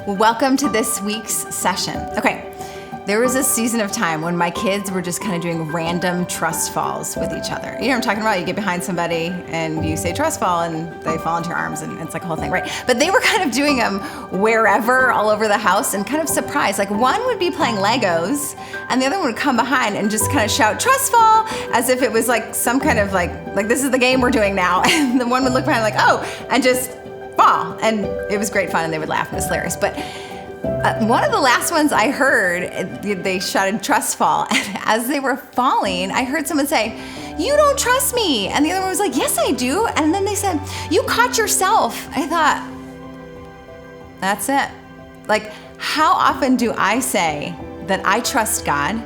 Well, welcome to this week's session. Okay, there was a season of time when my kids were just kind of doing random trust falls with each other. You know what I'm talking about? You get behind somebody and you say trust fall and they fall into your arms and it's like a whole thing, right? But they were kind of doing them wherever, all over the house, and kind of surprised. Like one would be playing Legos and the other one would come behind and just kind of shout trust fall as if it was like some kind of like this is the game we're doing now. And the one would look behind like, oh, and just fall. And it was great fun and they would laugh and it was hilarious. But one of the last ones I heard, they shouted trust fall. And as they were falling, I heard someone say, "You don't trust me." And the other one was like, "Yes, I do." And then they said, "You caught yourself." I thought, that's it. Like, how often do I say that I trust God,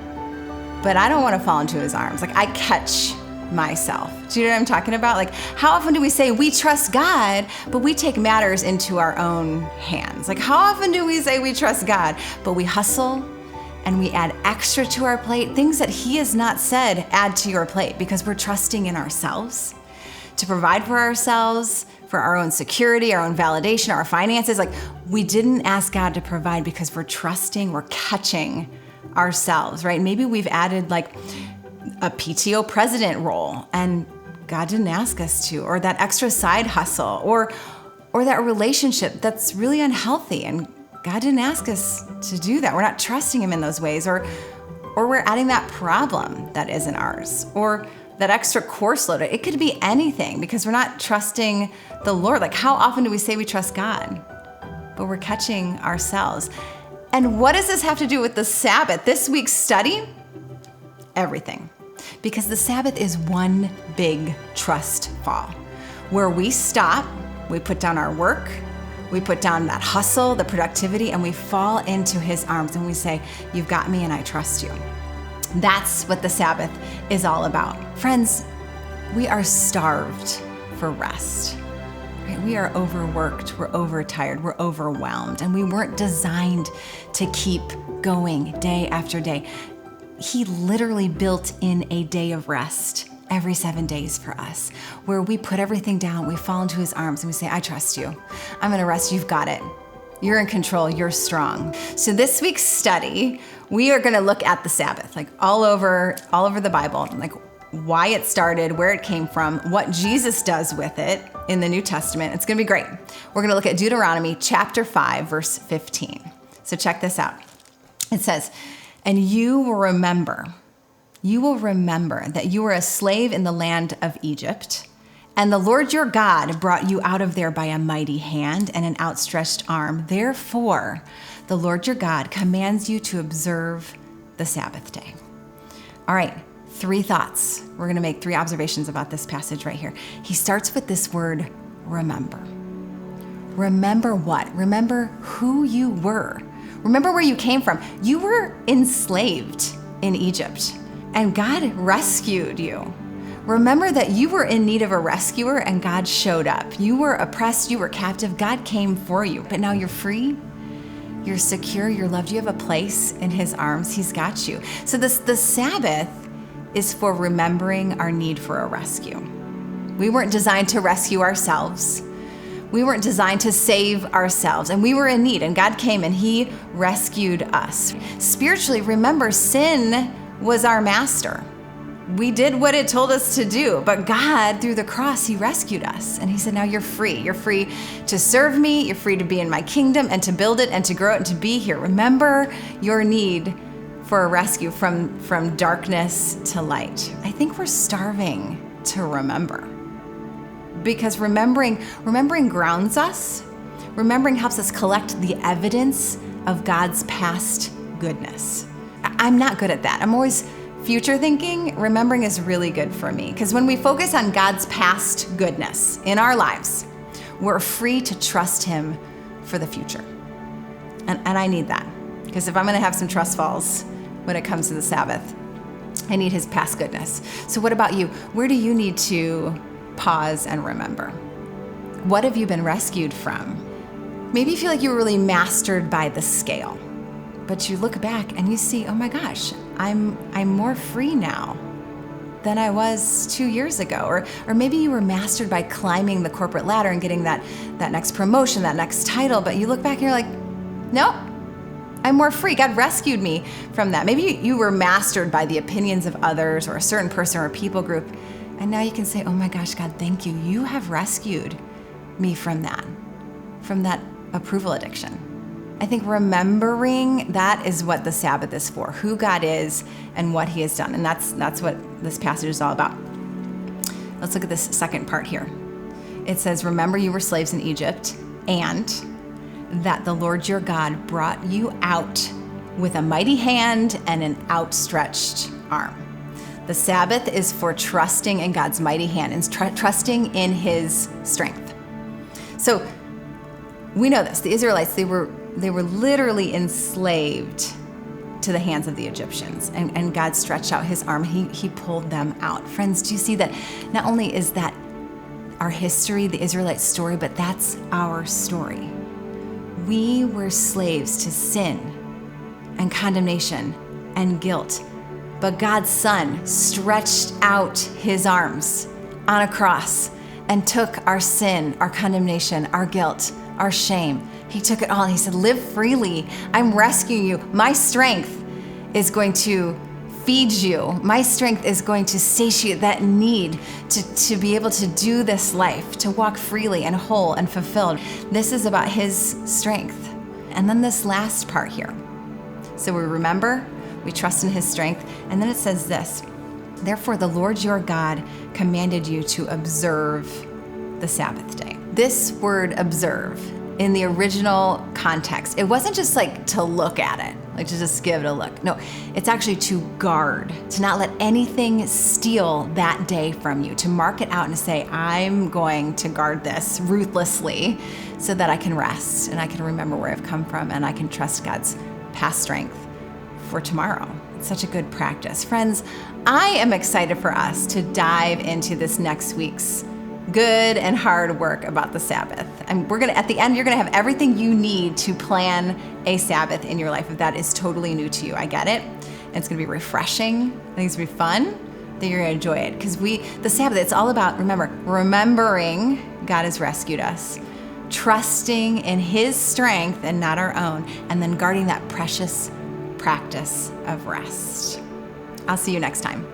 but I don't want to fall into his arms? Like, I catch myself. Do you know what I'm talking about? Like, how often do we say we trust God, but we take matters into our own hands? Like, how often do we say we trust God, but we hustle and we add extra to our plate? Things that he has not said, add to your plate, because we're trusting in ourselves to provide for ourselves, for our own security, our own validation, our finances. Like, we didn't ask God to provide because we're trusting, we're catching ourselves, right? Maybe we've added like a PTO president role and God didn't ask us to, or that extra side hustle, or that relationship that's really unhealthy and God didn't ask us to do that. We're not trusting him in those ways, or we're adding that problem that isn't ours, or that extra course load. It could be anything because we're not trusting the Lord. Like, how often do we say we trust God, but we're catching ourselves? And what does this have to do with the Sabbath? This week's study? Everything. Because the Sabbath is one big trust fall where we stop, we put down our work, we put down that hustle, the productivity, and we fall into his arms and we say, "You've got me and I trust you." That's what the Sabbath is all about. Friends, we are starved for rest. Right? We are overworked, we're overtired, we're overwhelmed, and we weren't designed to keep going day after day. He literally built in a day of rest every 7 days for us, where we put everything down, we fall into his arms and we say, "I trust you. I'm gonna rest, you've got it. You're in control, you're strong." So this week's study, we are gonna look at the Sabbath, like all over the Bible, like why it started, where it came from, what Jesus does with it in the New Testament. It's gonna be great. We're gonna look at Deuteronomy chapter 5, verse 15. So check this out. It says, "And you will remember that you were a slave in the land of Egypt, and the Lord your God brought you out of there by a mighty hand and an outstretched arm. Therefore, the Lord your God commands you to observe the Sabbath day." All right, 3 thoughts. We're going to make 3 observations about this passage right here. He starts with this word, remember. Remember what? Remember who you were. Remember where you came from. You were enslaved in Egypt, and God rescued you. Remember that you were in need of a rescuer, and God showed up. You were oppressed, you were captive. God came for you, but now you're free. You're secure, you're loved. You have a place in his arms. He's got you. So the Sabbath is for remembering our need for a rescue. We weren't designed to rescue ourselves. We weren't designed to save ourselves, and we were in need, and God came and he rescued us. Spiritually, remember, sin was our master. We did what it told us to do, but God, through the cross, he rescued us. And he said, now you're free. You're free to serve me. You're free to be in my kingdom and to build it and to grow it and to be here. Remember your need for a rescue from darkness to light. I think we're starving to remember. Because remembering grounds us. Remembering helps us collect the evidence of God's past goodness. I'm not good at that. I'm always future thinking. Remembering is really good for me, because when we focus on God's past goodness in our lives, we're free to trust him for the future. And I need that, because if I'm gonna have some trust falls when it comes to the Sabbath, I need his past goodness. So what about you? Where do you need to pause and remember? What have you been rescued from? Maybe you feel like you were really mastered by the scale, but you look back and you see, oh my gosh, I'm more free now than I was 2 years ago. Or maybe you were mastered by climbing the corporate ladder and getting that next promotion, that next title, but you look back and you're like, Nope. I'm more free. God rescued me from that. Maybe you were mastered by the opinions of others or a certain person or a people group. And now you can say, oh my gosh, God, thank you. You have rescued me from that approval addiction. I think remembering that is what the Sabbath is for, who God is and what he has done. And that's what this passage is all about. Let's look at this second part here. It says, remember you were slaves in Egypt, and that the Lord your God brought you out with a mighty hand and an outstretched arm. The Sabbath is for trusting in God's mighty hand and trusting in his strength. So we know this. The Israelites, they were literally enslaved to the hands of the Egyptians, and God stretched out his arm. He pulled them out. Friends, do you see that not only is that our history, the Israelite story, but that's our story. We were slaves to sin and condemnation and guilt, but God's Son stretched out his arms on a cross and took our sin, our condemnation, our guilt, our shame. He took it all and he said, live freely. I'm rescuing you. My strength is going to feed you. My strength is going to satiate that need to be able to do this life, to walk freely and whole and fulfilled. This is about his strength. And then this last part here. So we remember, we trust in his strength. And then it says this, therefore the Lord your God commanded you to observe the Sabbath day. This word observe in the original context, it wasn't just like to look at it, like to just give it a look. No, it's actually to guard, to not let anything steal that day from you, to mark it out and to say, I'm going to guard this ruthlessly so that I can rest and I can remember where I've come from and I can trust God's past strength for tomorrow. It's such a good practice. Friends, I am excited for us to dive into this next week's good and hard work about the Sabbath. And at the end, you're gonna have everything you need to plan a Sabbath in your life if that is totally new to you. I get it. And it's gonna be refreshing. I think it's gonna be fun. I think you're gonna enjoy it. Because the Sabbath, it's all about, remembering God has rescued us, trusting in his strength and not our own, and then guarding that precious practice of rest. I'll see you next time.